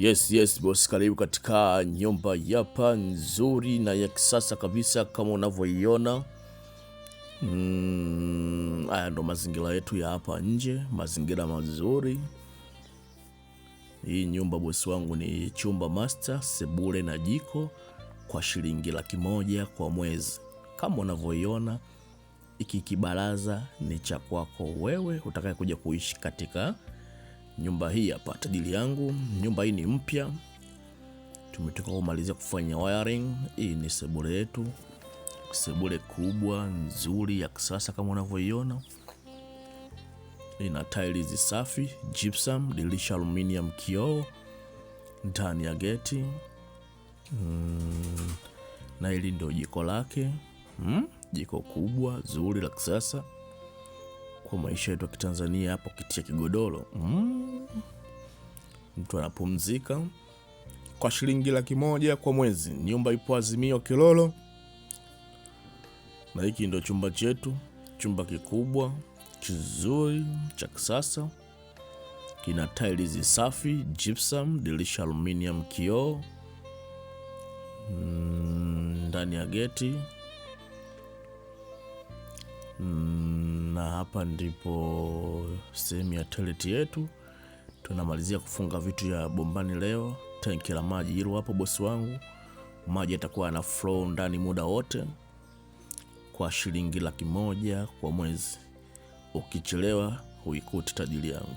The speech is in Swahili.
Yes boss, karibu katika nyumba yapa nzuri na ya kisasa kabisa kama unavyoiona. Haya ndo mazingira yetu ya hapa nje, mazingira mazuri. Hii nyumba bosi wangu ni chumba master, sebule na jiko kwa shilingi £100,000 kwa mwezi. Kama unavyoiona, iki kibaraza ni cha kwako wewe utakaye kuja kuishi katika nyumba hii hapa tajiri yangu. Nyumba hii ni mpya, tumetoka kumalizia kufanya wiring. Hii ni sebule yetu, sebule kubwa nzuri ya kisasa kama unavyoiona. Ina tiles safi, gypsum, dirisha aluminium, kioo ndani ya geti. Na hili ndio jiko lake. Jiko kubwa zuri la kisasa kwa maisha yetu ya Kitanzania. Hapo kitia kigodoro, mtu anapumzika kwa shilingi £100,000 kwa mwezi. Nyumba ipo Azimio Kilolo, na hiki ndio chumba chetu. Chumba kikubwa kizuri cha kisasa, kina tiles safi, gypsum, dirisha aluminium, kioo ndani ya geti. Na hapa ndipo sehemu ya toilet yetu. Tunamalizia kufunga vitu ya bombani leo. Tanki la maji hilo hapo bosi wangu. Maji yatakuwa na flow ndani muda wote kwa shilingi £100,000 kwa mwezi. Ukichelewa huikuti tajiri yangu.